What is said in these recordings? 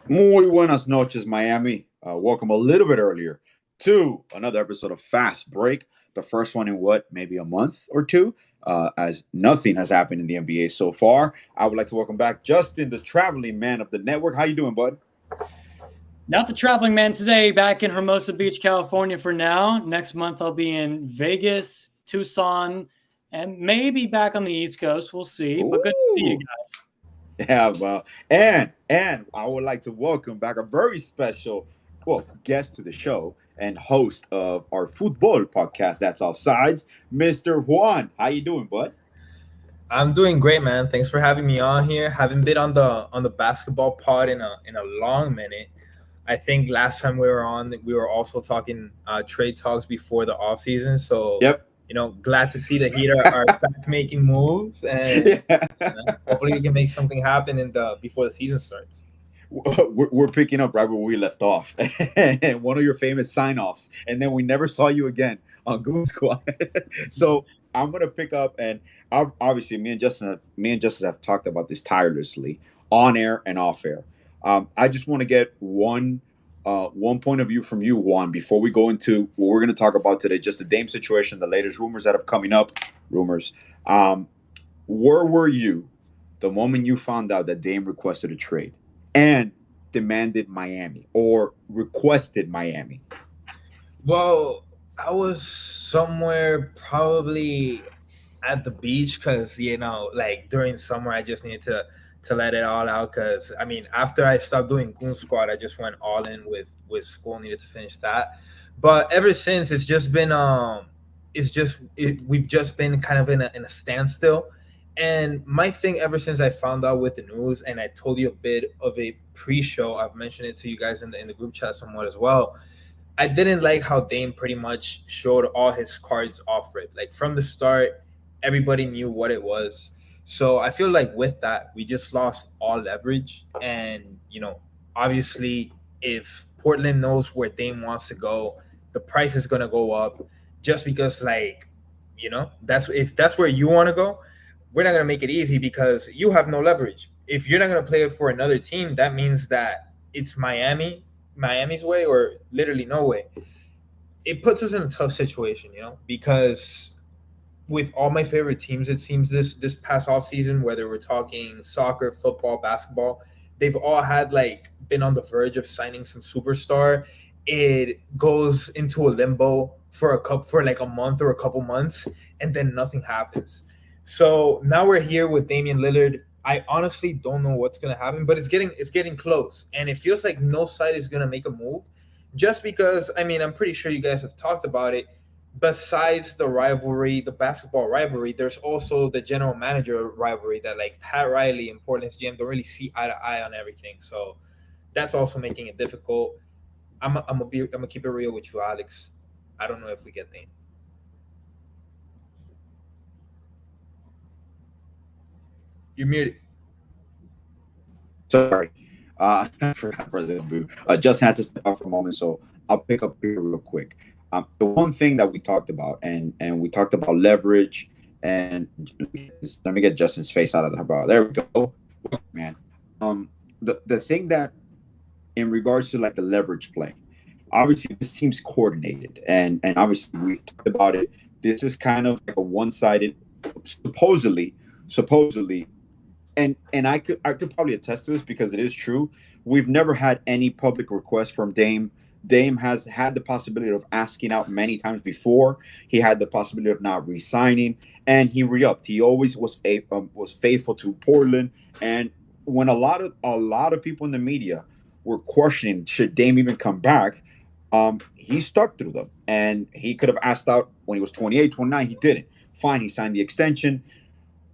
Muy buenas noches, Miami. Welcome a little bit earlier to another episode of Fast Break. The first one in what, maybe a month or two, as nothing has happened in the NBA so far. I would like to welcome back Justin, the traveling man of the network. How you doing, bud? Not the traveling man today, back in Hermosa Beach, California for now. Next month, I'll be in Vegas, Tucson, and maybe back on the East Coast. We'll see. But good to see you Ooh, guys. yeah, well, and I would like to welcome back a very special, guest to the show and host of our football podcast. That's Offsides, Mr. Juan. How you doing, bud? I'm doing great, man. Thanks for having me on here. Haven't been on the basketball pod in a long minute. I think last time we were on, we were also talking trade talks before the off season. So Yep. glad to see the Heat are back making moves, and Yeah. hopefully we can make something happen in the before the season starts. We're picking up right where we left off. One of your famous sign-offs, and then we never saw you again on Goon Squad. So I'm gonna pick up, and obviously me and Justin have talked about this tirelessly on air and off air. I just want to get one point of view from you, Juan, before we go into what we're going to talk about today. Just the Dame situation, the latest rumors that have coming up, rumors. Um, where were you the moment you found out that Dame requested a trade and demanded Miami or requested Miami? Well, I was somewhere probably at the beach because like during summer I just needed to let it all out because I mean after I stopped doing Goon Squad I just went all in with school, needed to finish that. But ever since we've just been kind of in a standstill. And my thing ever since I found out with the news, and I told you a bit of a pre-show, I've mentioned it to you guys in the group chat somewhat as well. I didn't like how Dame pretty much showed all his cards off rip. Like from the start, everybody knew what it was. So I feel like with that, we just lost all leverage. And, obviously, if Portland knows where Dame wants to go, the price is going to go up just because, like, if that's where you want to go, we're not going to make it easy because you have no leverage. If you're not going to play it for another team, that means that it's Miami's way or literally no way. It puts us in a tough situation, because with all my favorite teams, it seems this past off season, whether we're talking soccer, football, basketball, they've all had like been on the verge of signing some superstar. It goes into a limbo for like a month or a couple months, and then nothing happens. So now we're here with Damian Lillard. I honestly don't know what's gonna happen, but it's getting close, and it feels like no side is gonna make a move, just because I mean I'm pretty sure you guys have talked about it. Besides the rivalry, the basketball rivalry, there's also the general manager rivalry that like Pat Riley and Portland's GM don't really see eye to eye on everything. So that's also making it difficult. I'm gonna keep it real with you, Alex. I don't know if we get Dame. You're muted. Sorry. I forgot President Boo. Justin had to step out for a moment, so I'll pick up here real quick. The one thing that we talked about, and we talked about leverage, and let me get Justin's face out of the bar. There we go, man. The thing that in regards to like the leverage play, obviously this team's coordinated, and obviously we've talked about it. This is kind of like a one-sided, supposedly, and I could probably attest to this because it is true. We've never had any public request from Dame. Dame has had the possibility of asking out many times before. He had the possibility of not re-signing, and he re-upped. He always was faithful to Portland. And when a lot of people in the media were questioning should Dame even come back, he stuck through them, and he could have asked out when he was 28, 29. He didn't. Fine, he signed the extension.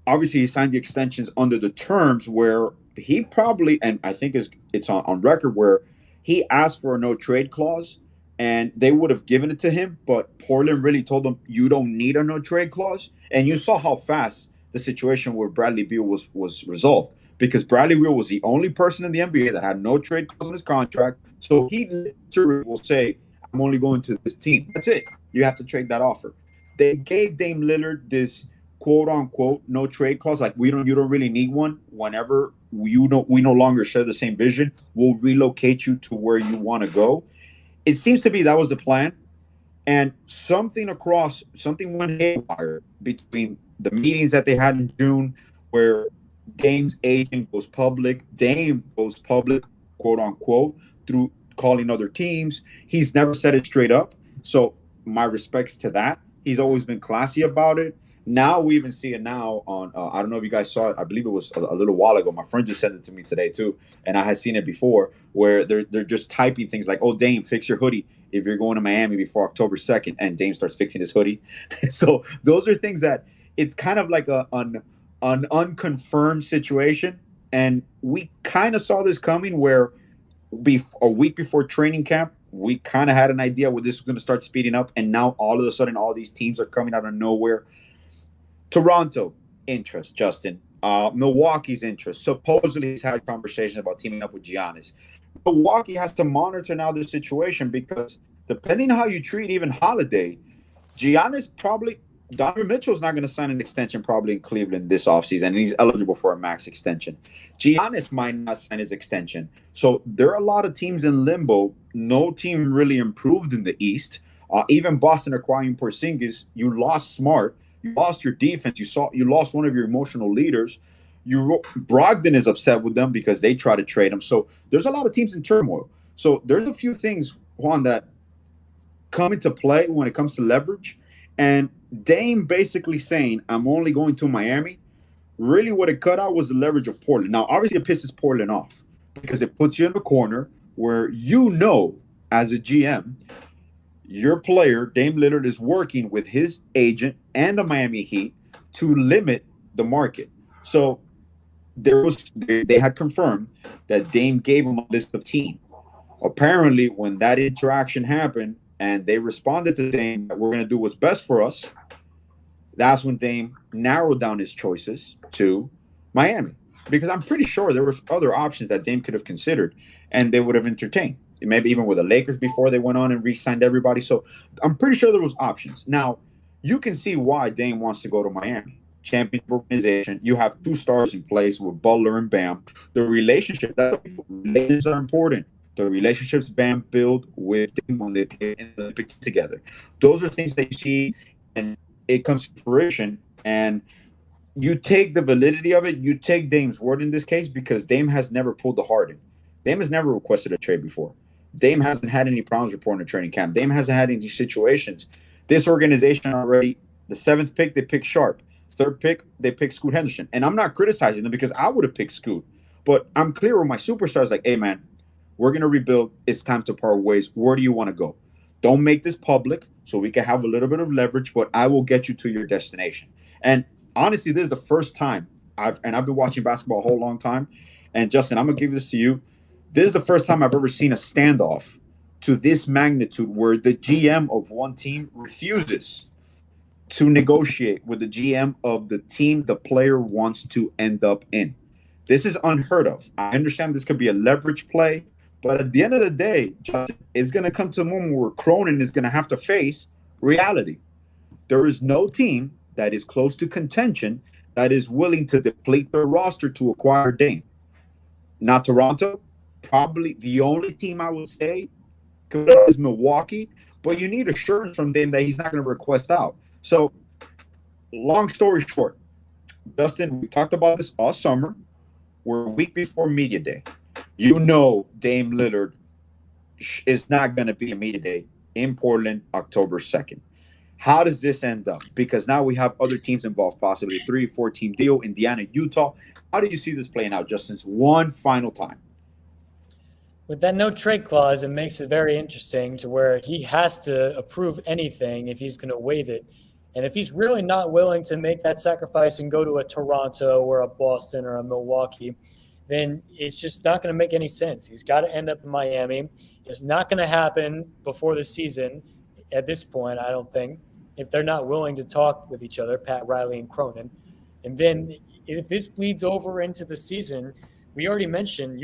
Obviously he signed the extensions under the terms where he probably, and I think it's on record where he asked for a no trade clause and they would have given it to him, but Portland really told him you don't need a no trade clause. And you saw how fast the situation where Bradley Beal was resolved because Bradley Beal was the only person in the NBA that had no trade clause in his contract. So he literally will say, I'm only going to this team. That's it. You have to trade that offer. They gave Dame Lillard this quote unquote no trade clause, like you don't really need one. Whenever we no longer share the same vision, we'll relocate you to where you want to go. It seems to be that was the plan, and something went haywire between the meetings that they had in June, where Dame's agent goes public. Dame goes public, quote unquote, through calling other teams. He's never said it straight up. So my respects to that. He's always been classy about it. Now we even see it now on. I don't know if you guys saw it. I believe it was a little while ago. My friend just sent it to me today too, and I had seen it before, where they're just typing things like, "Oh, Dame, fix your hoodie if you're going to Miami before October 2nd," and Dame starts fixing his hoodie. So those are things that it's kind of like an unconfirmed situation, and we kind of saw this coming. Where a week before training camp, we kind of had an idea where this was going to start speeding up, and now all of a sudden, all these teams are coming out of nowhere. Toronto interest, Justin. Milwaukee's interest. Supposedly, he's had conversations about teaming up with Giannis. Milwaukee has to monitor now the situation, because depending on how you treat even Holiday, Giannis probably. Donovan Mitchell's not going to sign an extension probably in Cleveland this offseason, and he's eligible for a max extension. Giannis might not sign his extension. So there are a lot of teams in limbo. No team really improved in the East. Even Boston acquiring Porzingis, you lost Smart. You lost your defense. You lost one of your emotional leaders. Brogdon is upset with them because they try to trade him. So there's a lot of teams in turmoil. So there's a few things, Juan, that come into play when it comes to leverage. And Dame basically saying, I'm only going to Miami, really what it cut out was the leverage of Portland. Now, obviously, it pisses Portland off because it puts you in a corner where as a GM, your player, Dame Lillard, is working with his agent and the Miami Heat to limit the market. So they had confirmed that Dame gave him a list of teams. Apparently, when that interaction happened, and they responded to Dame that we're going to do what's best for us, that's when Dame narrowed down his choices to Miami. Because I'm pretty sure there was other options that Dame could have considered, and they would have entertained. Maybe even with the Lakers before they went on and re-signed everybody. So I'm pretty sure there was options. Now, you can see why Dame wants to go to Miami. Championship organization. You have two stars in place with Butler and Bam. The relationships are important. The relationships Bam build with Dame when they play in the Olympics together. Those are things that you see, and it comes to fruition. And you take the validity of it. You take Dame's word in this case, because Dame has never pulled the Harden. Dame has never requested a trade before. Dame hasn't had any problems reporting a training camp. Dame hasn't had any situations. This organization already, the 7th pick, they picked Sharp. 3rd pick, they picked Scoot Henderson. And I'm not criticizing them because I would have picked Scoot. But I'm clear with my superstars like, hey, man, we're going to rebuild. It's time to part ways. Where do you want to go? Don't make this public so we can have a little bit of leverage, but I will get you to your destination. And honestly, this is the first time I've been watching basketball a whole long time. And Justin, I'm going to give this to you. This is the first time I've ever seen a standoff to this magnitude where the GM of one team refuses to negotiate with the GM of the team the player wants to end up in. This is unheard of. I understand this could be a leverage play, but at the end of the day, Justin, it's going to come to a moment where Cronin is going to have to face reality. There is no team that is close to contention that is willing to deplete their roster to acquire Dame. Not Toronto. Probably the only team I would say is Milwaukee, but you need assurance from Dame that he's not going to request out. So, long story short, Justin, we talked about this all summer. We're a week before Media Day. Dame Lillard is not going to be a Media Day in Portland October 2nd. How does this end up? Because now we have other teams involved, possibly a 3-4 team deal, Indiana, Utah. How do you see this playing out, Justin? One final time. With that no trade clause, it makes it very interesting to where he has to approve anything if he's going to waive it. And if he's really not willing to make that sacrifice and go to a Toronto or a Boston or a Milwaukee, then it's just not going to make any sense. He's got to end up in Miami. It's not going to happen before the season at this point, I don't think, if they're not willing to talk with each other, Pat Riley and Cronin. And then if this bleeds over into the season, you already mentioned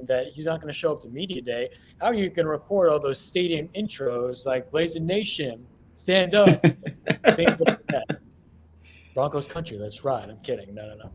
that he's not going to show up to Media Day. How are you going to record all those stadium intros like Blazing Nation, Stand Up, things like that? Broncos country. Let's ride. I'm kidding. No.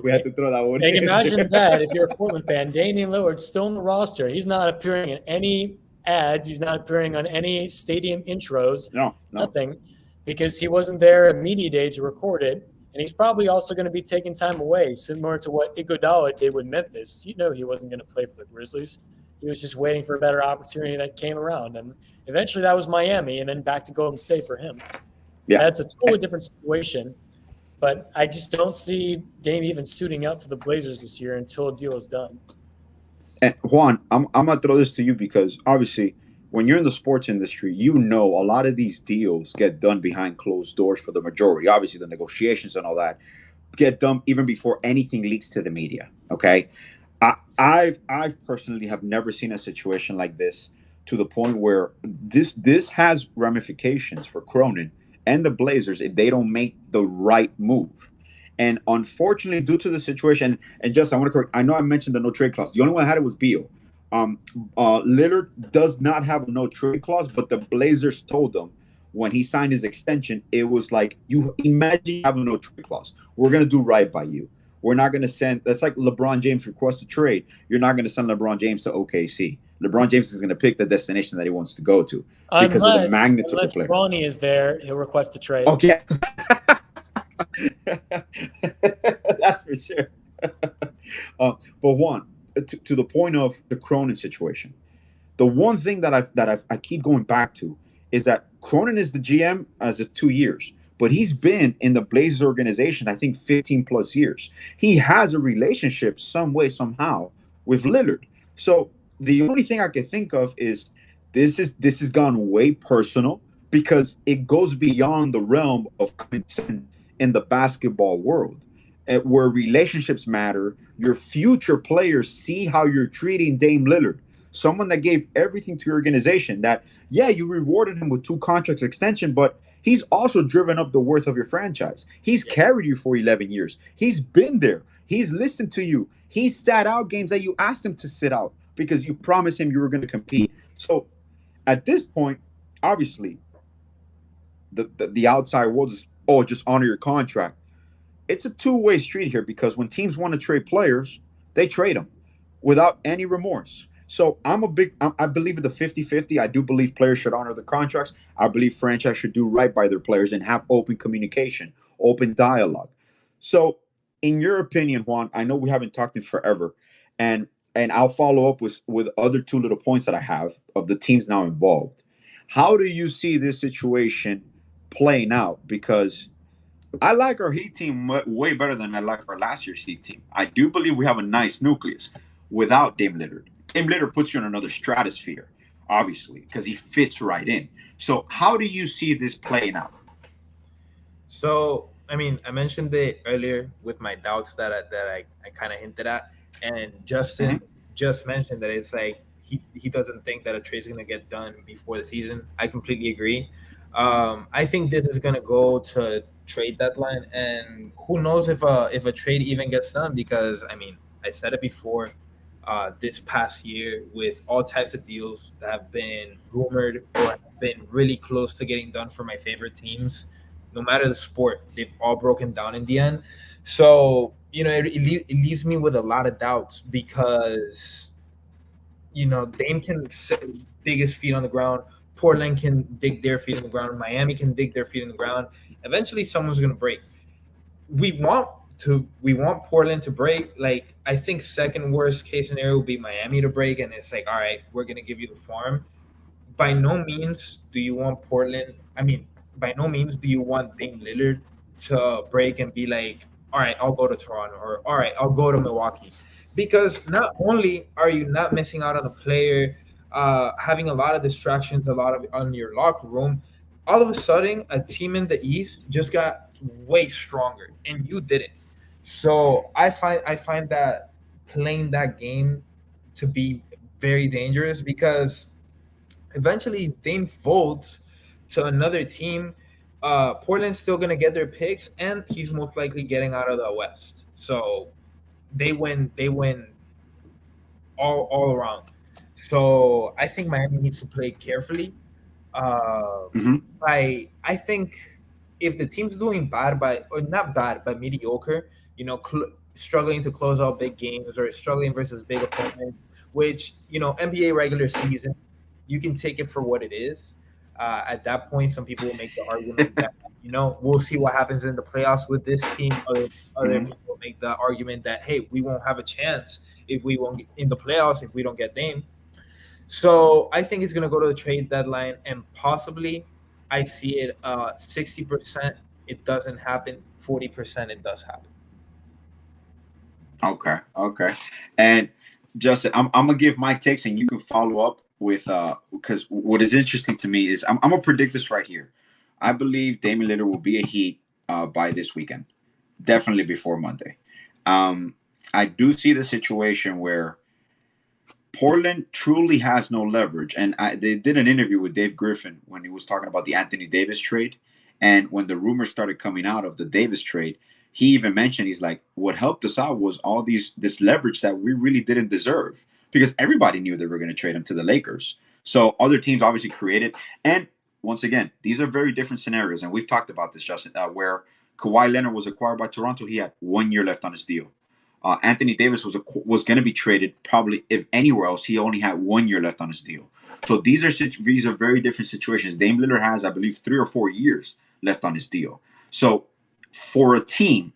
We had to throw that one And in imagine there. that if you're a Portland fan, Damian Lillard's still on the roster. He's not appearing in any ads. He's not appearing on any stadium intros. No. Nothing, because he wasn't there at media day to record it. And he's probably also going to be taking time away, similar to what Iguodala did with Memphis. You know he wasn't going to play for the Grizzlies. He was just waiting for a better opportunity that came around. And eventually that was Miami, and then back to Golden State for him. Yeah. That's a totally different situation. But I just don't see Dame even suiting up for the Blazers this year until a deal is done. And Juan, I'm gonna throw this to you because obviously, when you're in the sports industry, you know a lot of these deals get done behind closed doors for the majority. Obviously, the negotiations and all that get done even before anything leaks to the media. Okay, I've personally have never seen a situation like this to the point where this has ramifications for Cronin and the Blazers if they don't make the right move. And unfortunately, due to the situation, and just I want to correct, I know I mentioned the no trade clause. The only one that had it was Beal. Lillard does not have a no trade clause, but the Blazers told him when he signed his extension, it was like, you imagine having no trade clause. We're going to do right by you. We're not going to send, that's like LeBron James requests a trade. You're not going to send LeBron James to OKC. LeBron James is going to pick the destination that he wants to go to because of the magnitude of the player. Unless Bronny is there, he'll request a trade. Okay. That's for sure. But Juan, to the point of the Cronin situation, the one thing that I keep going back to is that Cronin is the GM as of 2 years, but he's been in the Blazers organization, I think 15 plus years. He has a relationship some way, somehow with Lillard. So the only thing I can think of is this has gone way personal because it goes beyond the realm of consent in the basketball world, where relationships matter. Your future players see how you're treating Dame Lillard, someone that gave everything to your organization, that, yeah, you rewarded him with 2 contracts extension, but he's also driven up the worth of your franchise. He's carried you for 11 years. He's been there. He's listened to you. He sat out games that you asked him to sit out because you promised him you were going to compete. So at this point, obviously, the outside world is, oh, just honor your contract. It's a two-way street here because when teams want to trade players, they trade them without any remorse. So I believe in the 50-50. I do believe players should honor the contracts. I believe franchise should do right by their players and have open communication, open dialogue. So in your opinion, Juan, I know we haven't talked in forever, and I'll follow up with other 2 little points that I have of the teams now involved. How do you see this situation playing out? Because I like our Heat team way better than I like our last year's Heat team. I do believe we have a nice nucleus without Dame Lillard. Dame Lillard puts you in another stratosphere, obviously, because he fits right in. So how do you see this playing out? So, I mean, I mentioned it earlier with my doubts that I kind of hinted at. And Justin just mentioned that it's like he doesn't think that a trade is going to get done before the season. I completely agree. I think this is going to go to trade deadline, and who knows if a trade even gets done, because, I mean, I said it before, this past year with all types of deals that have been rumored or have been really close to getting done for my favorite teams, no matter the sport, they've all broken down in the end. So, it leaves me with a lot of doubts because, Dame can dig his feet on the ground. Portland can dig their feet in the ground. Miami can dig their feet in the ground. Eventually, someone's going to break. We want Portland to break. Like, I think second worst case scenario would be Miami to break, and it's like, all right, we're going to give you the farm. By no means do you want Portland. I mean, by no means do you want Dame Lillard to break and be like, all right, I'll go to Toronto, or all right, I'll go to Milwaukee. Because not only are you not missing out on a player, having a lot of distractions, on your locker room, all of a sudden a team in the East just got way stronger and you didn't. So I find that playing that game to be very dangerous, because eventually Dame folds to another team. Portland's still gonna get their picks, and he's most likely getting out of the West. So they win all around. So I think Miami needs to play carefully. I think if the team's doing bad or not bad but mediocre, struggling to close out big games or struggling versus big opponents, which NBA regular season, you can take it for what it is. At that point, some people will make the argument that we'll see what happens in the playoffs with this team. Other Mhm. people will make the argument that, hey, we won't have a chance if we won't get in the playoffs if we don't get Dame. So I think it's going to go to the trade deadline, and possibly I see it 60% it doesn't happen, 40% it does happen. Okay. And Justin, I'm gonna give my takes, and you can follow up with because what is interesting to me is I'm gonna predict this right here. I believe Damian Lillard will be a Heat by this weekend, definitely before Monday. Um, I do see the situation where Portland truly has no leverage. And they did an interview with Dave Griffin when he was talking about the Anthony Davis trade. And when the rumors started coming out of the Davis trade, he even mentioned, he's like, what helped us out was all this leverage that we really didn't deserve, because everybody knew they were going to trade him to the Lakers. So other teams obviously created. And once again, these are very different scenarios. And we've talked about this, Justin, where Kawhi Leonard was acquired by Toronto. He had 1 year left on his deal. Anthony Davis was going to be traded probably if anywhere else. He only had 1 year left on his deal. So these are very different situations. Dame Lillard has, I believe, 3 or 4 years left on his deal. So for a team,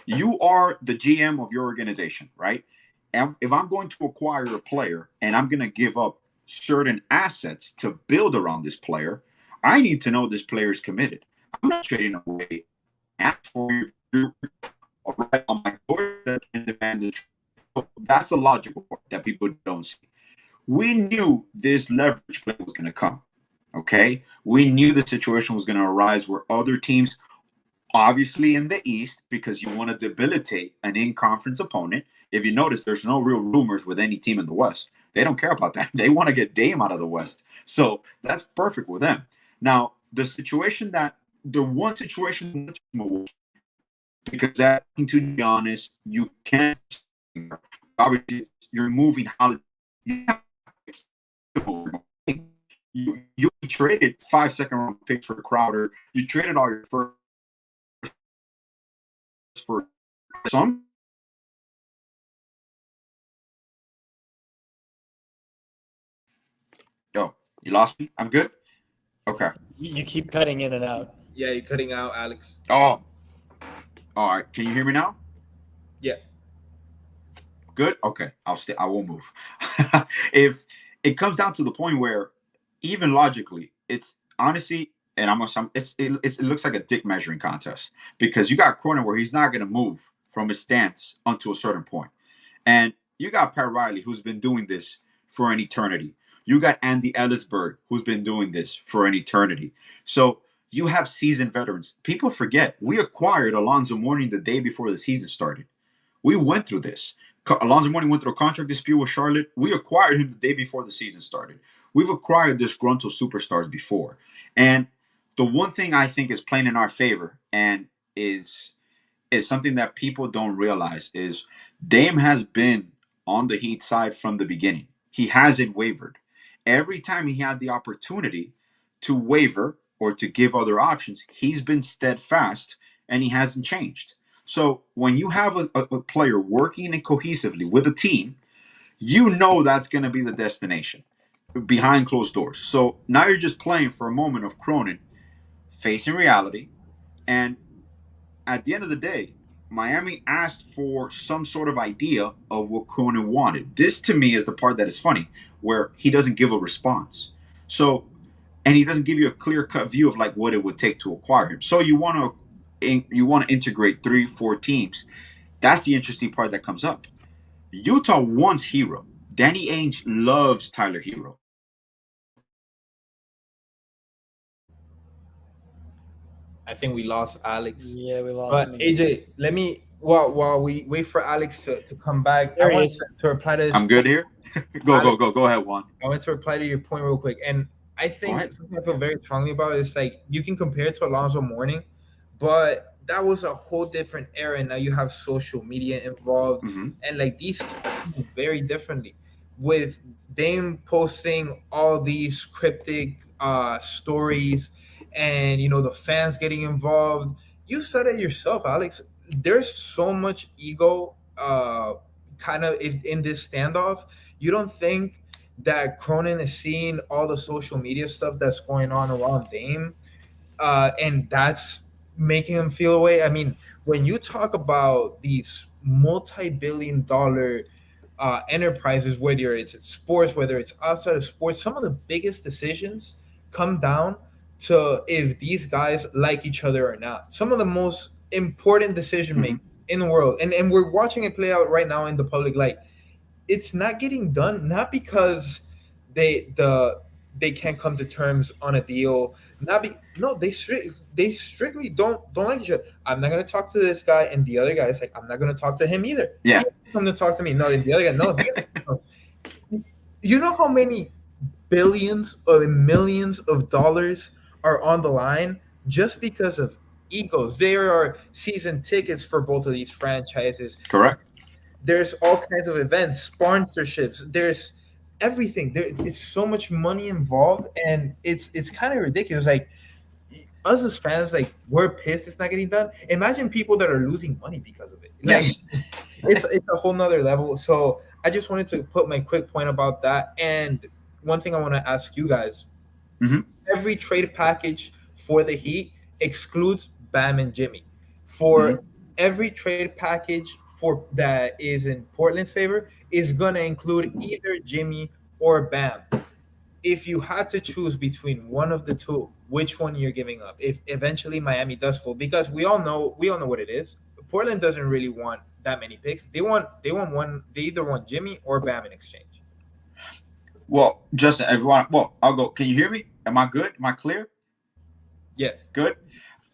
you are the GM of your organization, right? And if I'm going to acquire a player and I'm going to give up certain assets to build around this player, I need to know this player is committed. I'm not trading away for your right on my doorstep and demand the trade. That's the logical part that people don't see. We knew this leverage play was going to come. Okay, we knew the situation was going to arise where other teams, obviously in the East, because you want to debilitate an in-conference opponent. If you notice, there's no real rumors with any team in the West. They don't care about that. They want to get Dame out of the West. So that's perfect with them. Now, the one situation because that, to be honest, you can't. Obviously, you're moving how you traded 5 second round picks for Crowder. You traded all your first for some. Yo, you lost me. I'm good. Okay. You keep cutting in and out. Yeah, you're cutting out, Alex. Oh, all right. Can you hear me now? Yeah. Good. Okay. I'll stay. I won't move. If it comes down to the point where, even logically, it's honestly, and it looks like a dick measuring contest, because you got Cronin where he's not going to move from his stance until a certain point, and you got Pat Riley who's been doing this for an eternity. You got Andy Ellisberg who's been doing this for an eternity. So you have seasoned veterans. People forget we acquired Alonzo Mourning the day before the season started. We went through this. Alonzo Mourning went through a contract dispute with Charlotte. We acquired him the day before the season started. We've acquired disgruntled superstars before. And the one thing I think is playing in our favor and is something that people don't realize is Dame has been on the Heat side from the beginning. He hasn't wavered. Every time he had the opportunity to waver or to give other options, he's been steadfast and he hasn't changed. So when you have a player working cohesively with a team, you know that's going to be the destination behind closed doors. So now you're just playing for a moment of Cronin facing reality. And at the end of the day, Miami asked for some sort of idea of what Cronin wanted. This to me is the part that is funny, where he doesn't give a response. So, and he doesn't give you a clear-cut view of like what it would take to acquire him. So you want to integrate 3-4 teams. That's the interesting part that comes up. Utah wants Hero. Danny Ainge loves Tyler Hero. I think we lost Alex. Yeah, we lost But him. AJ, let me while we wait for Alex to come back, There I he want is. to reply to this. I'm good here. Go ahead, Juan. I want to reply to your point real quick. And I think something I feel very strongly about is like you can compare it to Alonzo Mourning, but that was a whole different era. Now you have social media involved, and like these move very differently. With Dame posting all these cryptic stories and the fans getting involved. You said it yourself, Alex. There's so much ego, kind of in this standoff. You don't think that Cronin is seeing all the social media stuff that's going on around Dame, and that's making him feel away? I mean, when you talk about these multi-billion-dollar enterprises, whether it's sports, whether it's outside of sports, some of the biggest decisions come down to if these guys like each other or not. Some of the most important decision making in the world, and we're watching it play out right now in the public. Like, it's not getting done, not because they can't come to terms on a deal. Not be no, they strictly don't like each other. I'm not gonna talk to this guy, and the other guy's like, I'm not gonna talk to him either. Yeah. He doesn't come to talk to me. No, and the other guy, no. You know how many billions or millions of dollars are on the line just because of egos? There are season tickets for both of these franchises. Correct. There's all kinds of events, sponsorships. There's everything. It's so much money involved, and it's kind of ridiculous. Like, us as fans, like, we're pissed it's not getting done. Imagine people that are losing money because of it. Like, Yes. it's a whole nother level. So I just wanted to put my quick point about that. And one thing I want to ask you guys: every trade package for the Heat excludes Bam and Jimmy. For every trade package for that is in Portland's favor is gonna include either Jimmy or Bam. If you had to choose between one of the two, which one you're giving up? If eventually Miami does fold, because we all know what it is. Portland doesn't really want that many picks. They either want Jimmy or Bam in exchange. Well, Justin, everyone. Well, I'll go. Can you hear me? Am I good? Am I clear? Yeah. Good.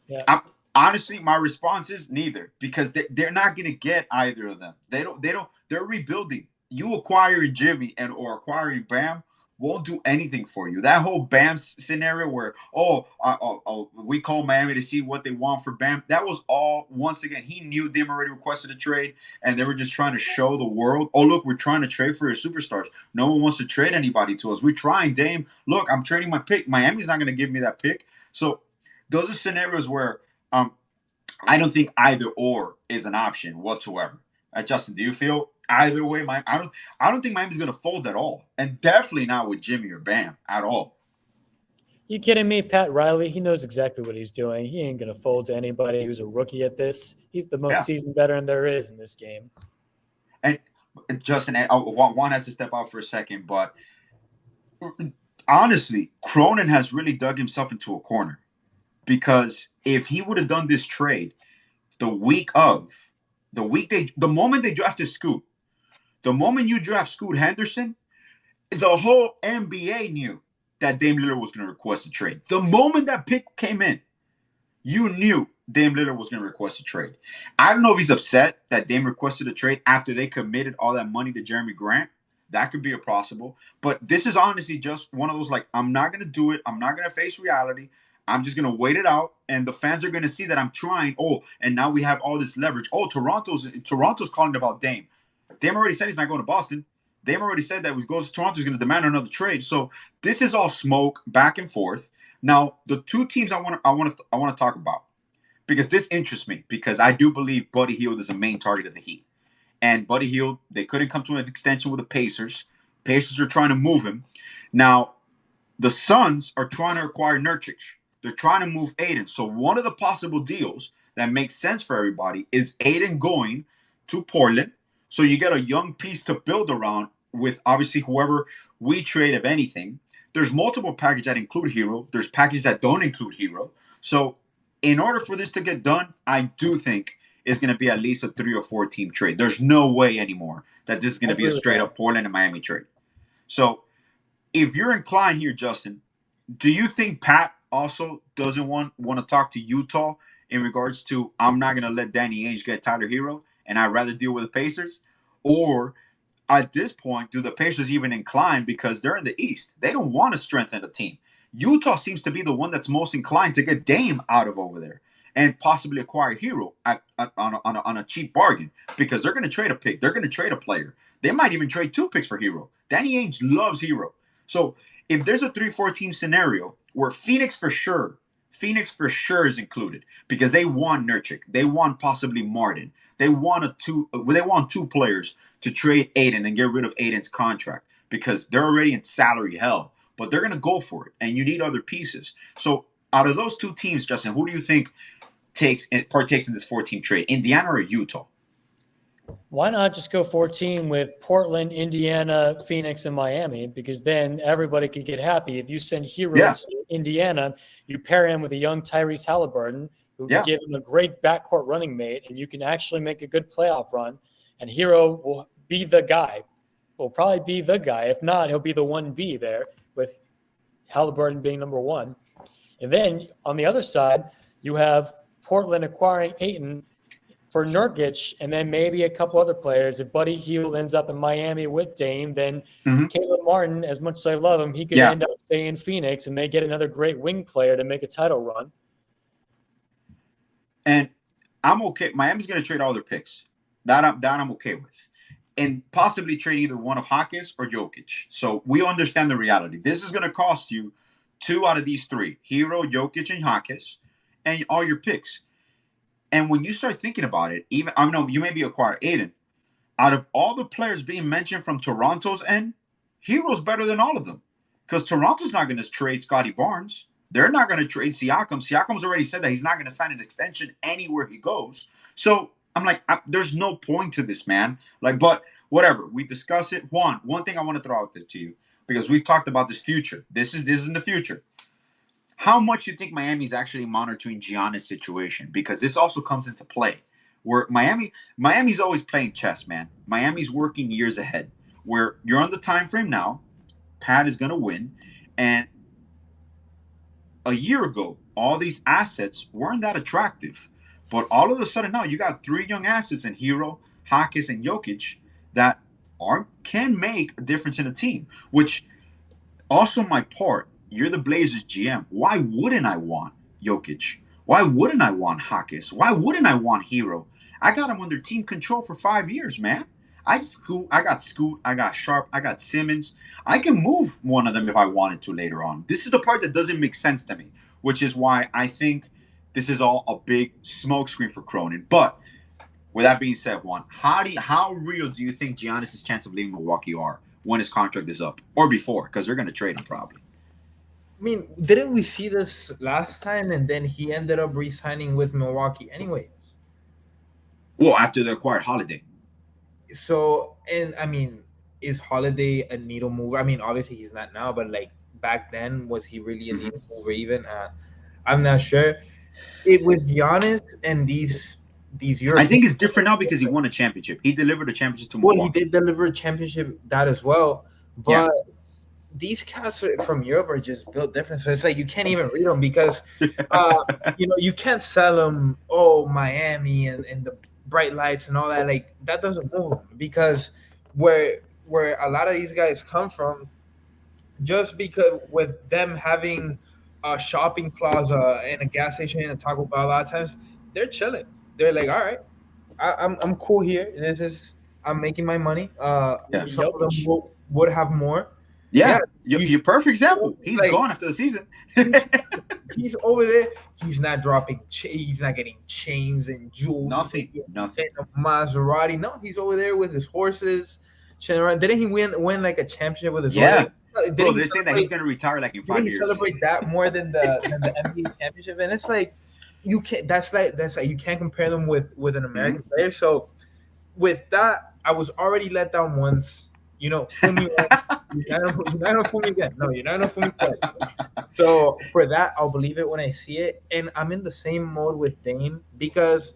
Yeah. Honestly, my response is neither, because they're not going to get either of them. They don't. They're rebuilding. You acquiring Jimmy or acquiring Bam won't do anything for you. That whole Bam scenario where we call Miami to see what they want for Bam. That was all, once again, he knew Dame already requested a trade, and they were just trying to show the world, oh, look, we're trying to trade for your superstars. No one wants to trade anybody to us. We're trying, Dame. Look, I'm trading my pick. Miami's not going to give me that pick. So those are scenarios where I don't think either or is an option whatsoever. Justin, do you feel either way? I don't think Miami's going to fold at all, and definitely not with Jimmy or Bam at all. You kidding me? Pat Riley, he knows exactly what he's doing. He ain't going to fold to anybody who's a rookie at this. He's the most seasoned veteran there is in this game. And Justin, Juan has to step out for a second, but honestly, Cronin has really dug himself into a corner, because if he would have done this trade the moment they drafted Scoot, the moment you draft Scoot Henderson, the whole NBA knew that Dame Lillard was going to request a trade. The moment that pick came in, you knew Dame Lillard was going to request a trade. I don't know if he's upset that Dame requested a trade after they committed all that money to Jeremy Grant. That could be a possible. But this is honestly just one of those, like, I'm not going to do it. I'm not going to face reality. I'm just going to wait it out, and the fans are going to see that I'm trying. Oh, and now we have all this leverage. Oh, Toronto's calling about Dame. Dame already said he's not going to Boston. Dame already said that if he goes to Toronto, he's going to demand another trade. So this is all smoke back and forth. Now, the two teams I want to talk about, because this interests me, because I do believe Buddy Hield is a main target of the Heat. And Buddy Hield, they couldn't come to an extension with the Pacers. Pacers are trying to move him. Now, the Suns are trying to acquire Nurkic. They're trying to move Aiden. So one of the possible deals that makes sense for everybody is Aiden going to Portland. So you get a young piece to build around with, obviously, whoever we trade, if anything. There's multiple packages that include Hero. There's packages that don't include Hero. So in order for this to get done, I do think it's going to be at least a 3 or 4 team trade. There's no way anymore that this is going to be a straight up Portland and Miami trade. So if you're inclined here, Justin, do you think Pat also doesn't want to talk to Utah in regards to, I'm not going to let Danny Ainge get Tyler Hero, and I'd rather deal with the Pacers? Or at this point, do the Pacers even incline, because they're in the East? They don't want to strengthen the team. Utah seems to be the one that's most inclined to get Dame out of over there and possibly acquire Hero on a cheap bargain, because they're going to trade a pick. They're going to trade a player. They might even trade 2 picks for Hero. Danny Ainge loves Hero. So if there's a 3-4 team scenario where Phoenix for sure Phoenix for sure is included because they want Nurkic. They want possibly Martin. They want two players to trade Aiden and get rid of Aiden's contract because they're already in salary hell. But they're going to go for it, and you need other pieces. So out of those two teams, Justin, who do you think partakes in this 4-team trade, Indiana or Utah? Why not just go 14 with Portland, Indiana, Phoenix, and Miami? Because then everybody could get happy. If you send Hero to Indiana, you pair him with a young Tyrese Halliburton, who can give him a great backcourt running mate, and you can actually make a good playoff run. And Hero will be the guy. Will probably be the guy. If not, he'll be the 1B there, with Halliburton being number 1. And then on the other side, you have Portland acquiring Ayton for Nurkic, and then maybe a couple other players. If Buddy Hield ends up in Miami with Dame, then Caleb Martin, as much as I love him, he could end up staying in Phoenix, and they get another great wing player to make a title run. And I'm okay. Miami's going to trade all their picks. That I'm okay with. And possibly trade either one of Hawkins or Jokic. So we understand the reality. This is going to cost you 2 out of these 3, Hero, Jokic, and Hawkins, and all your picks. And when you start thinking about it, even I know you maybe acquire Aiden. Out of all the players being mentioned from Toronto's end, Hero's better than all of them. Because Toronto's not going to trade Scotty Barnes. They're not going to trade Siakam. Siakam's already said that he's not going to sign an extension anywhere he goes. So I'm like, there's no point to this, man. Like, but whatever. We discuss it. One thing I want to throw out there to you, because we've talked about this future. This is in the future. How much you think Miami's actually monitoring Giannis' situation? Because this also comes into play. Where Miami's always playing chess, man. Miami's working years ahead. Where you're on the time frame now, Pat is going to win. And a year ago, all these assets weren't that attractive. But all of a sudden now, you got 3 young assets in Hero, Hawkins, and Jokic that can make a difference in a team. Which also my part. You're the Blazers GM. Why wouldn't I want Jokic? Why wouldn't I want Hawkins? Why wouldn't I want Hero? I got him under team control for 5 years, man. I got Scoot, I got Sharp, I got Simmons. I can move one of them if I wanted to later on. This is the part that doesn't make sense to me, which is why I think this is all a big smokescreen for Cronin. But with that being said, Juan, how real do you think Giannis' chance of leaving Milwaukee are when his contract is up? Or before, because they're going to trade him probably. I mean, didn't we see this last time? And then he ended up re-signing with Milwaukee anyways. Well, after they acquired Holiday. So, and I mean, is Holiday a needle mover? I mean, obviously he's not now, but like back then, was he really a needle mover even? I'm not sure. With Giannis and these European, I think it's different now because he won a championship. He delivered a championship to Milwaukee. Well, he did deliver a championship, that as well. But these cats from Europe are just built different. So it's like you can't even read them because, you can't sell them, Miami and the bright lights and all that. Like, that doesn't move them because where a lot of these guys come from, just because with them having a shopping plaza and a gas station and a Taco Bell, a lot of times they're chilling. They're like, all right, I'm cool here. I'm making my money. Some of them would have more. Yeah, you're perfect example. He's like, gone after the season. he's over there. He's not dropping. He's not getting chains and jewels. Nothing. Maserati. No, he's over there with his horses. Didn't he win like a championship with his horse? Bro, they're saying that he's going to retire like in 5 years. He celebrate that more than the NBA championship, and it's like you can't. That's like you can't compare them with an American player. So with that, I was already let down once. Fool me once. You're not gonna fool me again. No, you're not gonna fool me twice. So for that, I'll believe it when I see it. And I'm in the same mode with Dame because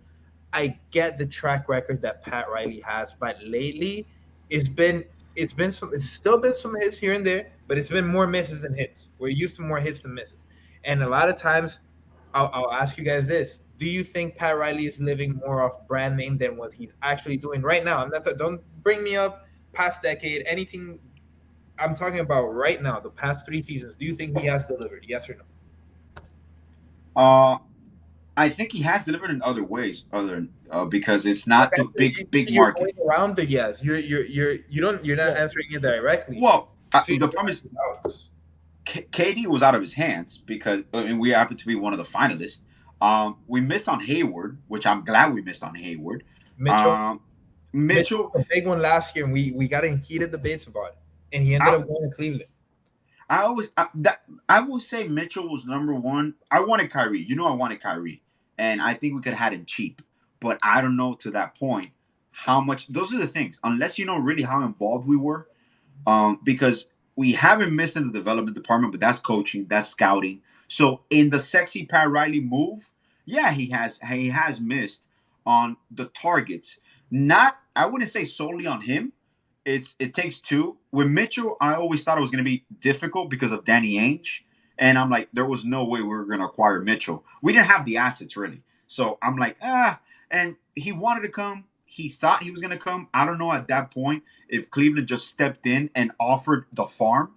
I get the track record that Pat Riley has, but lately it's still been some hits here and there, but it's been more misses than hits. We're used to more hits than misses. And a lot of times, I'll ask you guys this: do you think Pat Riley is living more off brand name than what he's actually doing right now? Don't bring me up past decade, anything. I'm talking about right now, the past 3 seasons. Do you think he has delivered? Yes or no? I think he has delivered in other ways, because it's not the big market. Going around the yes, you're not answering it directly. Well, the problem is KD was out of his hands because and we happened to be one of the finalists. We missed on Hayward, which I'm glad we missed on Hayward. Mitchell. Mitchell, was a big one last year, and we got in heated debates about it, and he ended up going to Cleveland. I will say Mitchell was number one. I wanted Kyrie. I wanted Kyrie, and I think we could have had him cheap. But I don't know to that point how much. Those are the things. Unless you know really how involved we were, because we haven't missed in the development department, but that's coaching, that's scouting. So in the sexy Pat Riley move, yeah, he has missed on the targets. Not, I wouldn't say solely on him. It takes two. With Mitchell, I always thought it was going to be difficult because of Danny Ainge, and I'm like, there was no way we were going to acquire Mitchell. We didn't have the assets really, so I'm like, and he wanted to come. He thought he was going to come. I don't know at that point if Cleveland just stepped in and offered the farm,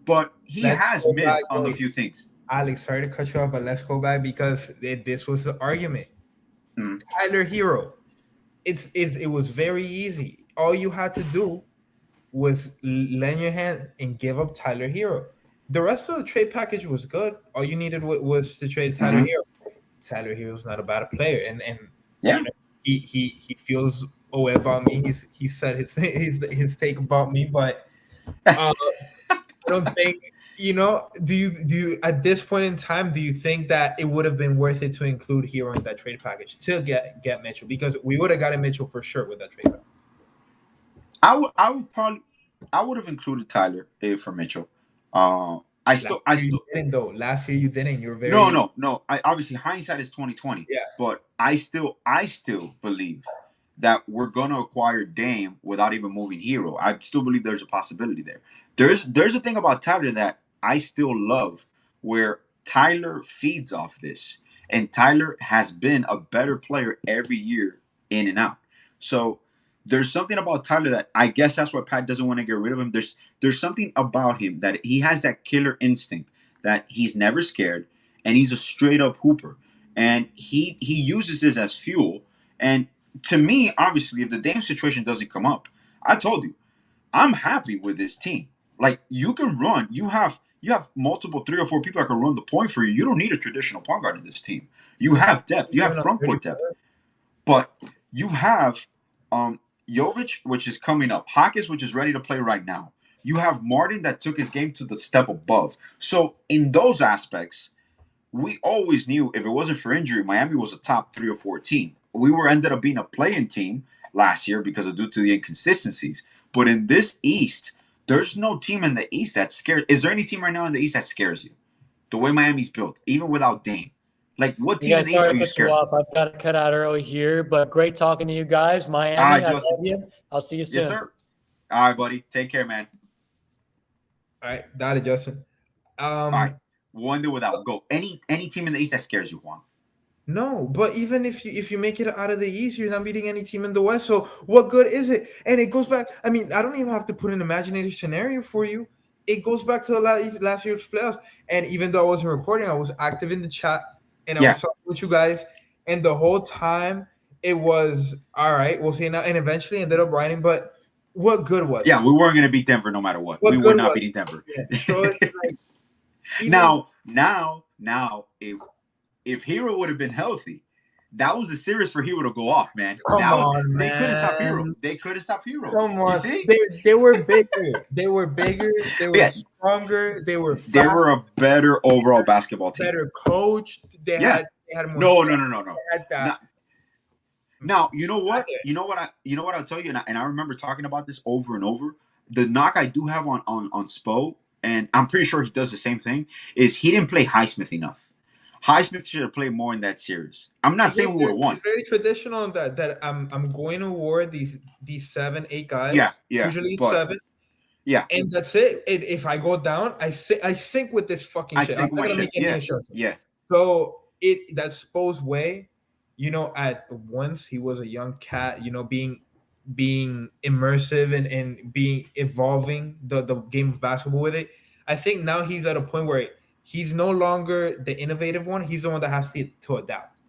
but he has missed on a few things. Alex, sorry to cut you off, but let's go back because this was the argument. Tyler Hero. It was very easy. All you had to do was lend your hand and give up Tyler Hero. The rest of the trade package was good. All you needed was to trade Tyler Hero. Tyler Hero's not a bad player, and yeah, he feels way about me. He said his take about me, but I don't think Do you at this point in time do you think that it would have been worth it to include Hero in that trade package to get Mitchell, because we would have gotten Mitchell for sure with that trade package? I would have included Tyler for Mitchell. I still didn't though. Last year you didn't. You were very no. I obviously hindsight is 2020. Yeah, but I still believe that we're gonna acquire Dame without even moving Hero. I still believe there's a possibility there. There's a thing about Tyler that I still love, where Tyler feeds off this, and Tyler has been a better player every year in and out. So there's something about Tyler that I guess that's why Pat doesn't want to get rid of him. There's something about him that he has that killer instinct that he's never scared, and he's a straight up hooper, and he uses this as fuel. And to me, obviously, if the Dame situation doesn't come up, I told you, I'm happy with this team. Like, you can run. You have multiple 3 or 4 people that can run the point for you. You don't need a traditional point guard in this team. You have depth. You have front court depth. But you have Jovic, which is coming up. Hawkins, which is ready to play right now. You have Martin that took his game to the step above. So in those aspects, we always knew if it wasn't for injury, Miami was a top 3 or 4 team. We ended up being a play-in team last year because due to the inconsistencies. But in this East, there's no team in the East that's scared. Is there any team right now in the East that scares you? The way Miami's built, even without Dame. Like, what team in the East are you scared of? I've got to cut out early here, but great talking to you guys. Miami, I love you. I'll see you soon. Yes, sir. All right, buddy. Take care, man. All right. Got it, Justin. All right. One day without go. Any team in the East that scares you, Juan? No, but even if you make it out of the East, you're not beating any team in the West. So what good is it? And it goes back. I mean, I don't even have to put an imaginary scenario for you. It goes back to the last year's playoffs. And even though I wasn't recording, I was active in the chat and I was talking with you guys. And the whole time it was all right. We'll see now. And eventually ended up writing. But what good was it? Yeah, we weren't going to beat Denver no matter what. We were not beating Denver. Yeah. So it's like, now, if Hero would have been healthy, that was a series for Hero to go off, man. They could have stopped Hero. Come on. They were bigger. They were stronger. They were faster. They were a better overall basketball team. Better coached. They had more. No. Now, you know what? You know what I'll tell you, and I remember talking about this over and over. The knock I do have on Spo, and I'm pretty sure he does the same thing, is he didn't play Highsmith enough. Highsmith should have played more in that series. I'm not saying we would have won. It's very traditional in that I'm going to award these 7-8 guys. Yeah. Usually 7. Yeah. And that's it. If I go down, I sink with this fucking shit. I'm not gonna make any shots. Yeah. So that's Spo's way. At once he was a young cat. Being immersive and being evolving the game of basketball with it. I think now he's at a point where he's no longer the innovative one. He's the one that has to adapt.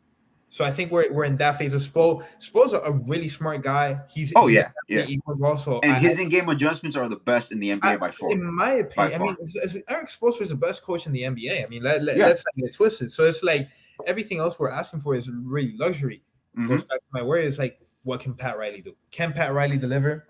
So I think we're in that phase of Spo. Spo's a really smart guy. He's yeah. equals also. And his in-game adjustments are the best in the NBA by far. In my opinion, I mean, Eric Spoelstra is the best coach in the NBA. I mean, let's not get twisted. So it's like everything else we're asking for is really luxury. Goes back to my word. It's like, what can Pat Riley do? Can Pat Riley deliver?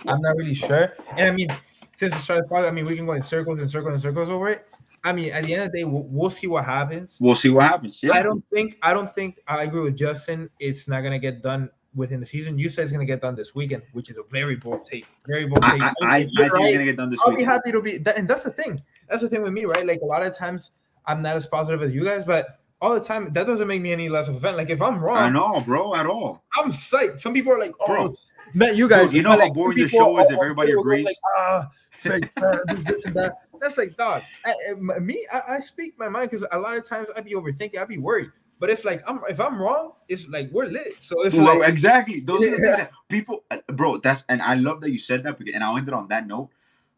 I'm not really sure. And I mean, since the start of the podcast, I mean, we can go in circles and circles and circles over it. I mean, at the end of the day, we'll see what happens. We'll see what happens. Yeah. I don't think I agree with Justin. It's not gonna get done within the season. You said it's gonna get done this weekend, which is a very bold take. Very bold take. I think it's gonna get done this weekend. I'll be happy to be that, and that's the thing. That's the thing with me, right? Like a lot of times, I'm not as positive as you guys, but all the time, that doesn't make me any less of a fan. Like if I'm wrong, I know, bro, at all. I'm psyched. Some people are like, "Oh, bro, man, you guys." Dude, you know how boring the show is if everybody agrees. Like, fake fans, this and that. That's like, dog. I speak my mind because a lot of times I be overthinking. I be worried. But if I'm wrong, it's like we're lit. So it's like exactly. Those are the things that people, bro. And I love that you said that. And I'll end it on that note.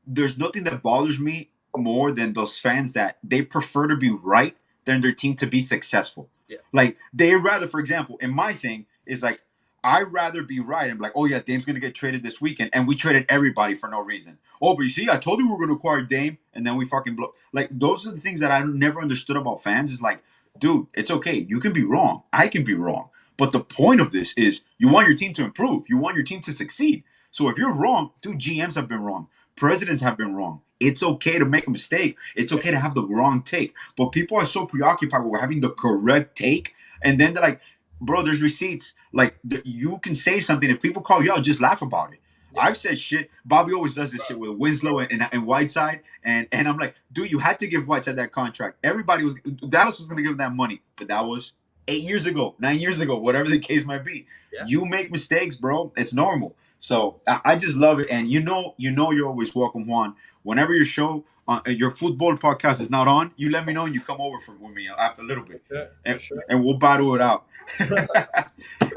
There's nothing that bothers me more than those fans that they prefer to be right than their team to be successful. Yeah. Like they rather, for example, in my thing is like I'd rather be right and be like, oh yeah, Dame's gonna get traded this weekend, and we traded everybody for no reason. Oh, but you see, I told you we were gonna acquire Dame, and then we fucking blow. Like those are the things that I never understood about fans. Is like, dude, it's okay. You can be wrong. I can be wrong. But the point of this is you want your team to improve. You want your team to succeed. So if you're wrong, dude, GMs have been wrong. Presidents have been wrong. It's okay to make a mistake. It's okay to have the wrong take. But people are so preoccupied with having the correct take, and then they're like, bro, there's receipts. Like, you can say something. If people call you out, just laugh about it. Yeah. I've said shit. Bobby always does this shit with Winslow and Whiteside. And I'm like, dude, you had to give Whiteside that contract. Dallas was going to give him that money. But that was 8 years ago, 9 years ago, whatever the case might be. Yeah. You make mistakes, bro. It's normal. So I just love it. And you know you're always welcome, Juan. Whenever your show, your football podcast is not on, you let me know and you come over with me after a little bit. Yeah, and we'll battle it out. All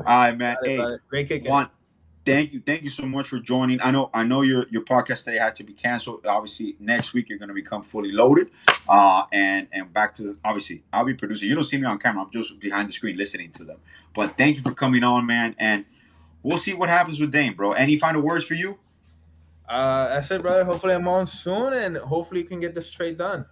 right, man. Hey, great kick. Juan, thank you so much for joining. I know your podcast today had to be canceled. Obviously, next week you're going to become fully loaded. And back to obviously I'll be producing. You don't see me on camera. I'm just behind the screen listening to them. But thank you for coming on, man. And we'll see what happens with Dame, bro. Any final words for you? That's it, brother. Hopefully I'm on soon, and hopefully you can get this trade done.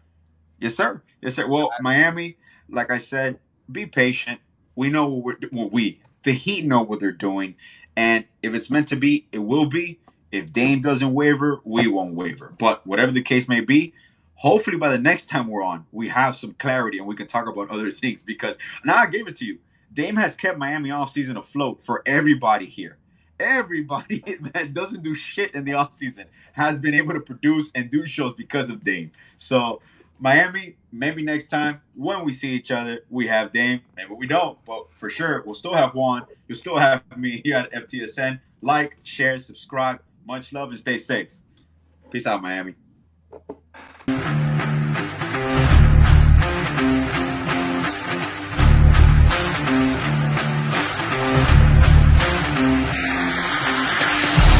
Yes, sir. Yes, sir. Well, Miami, like I said, be patient. We know the Heat know what they're doing, and if it's meant to be, it will be. If Dame doesn't waver, we won't waver. But whatever the case may be, hopefully by the next time we're on, we have some clarity and we can talk about other things. Because now I gave it to you. Dame has kept Miami offseason afloat for everybody here. Everybody that doesn't do shit in the offseason has been able to produce and do shows because of Dame. So, Miami, maybe next time when we see each other, we have Dame. Maybe we don't, but for sure, we'll still have Juan. You'll still have me here at FTSN. Like, share, subscribe. Much love and stay safe. Peace out, Miami.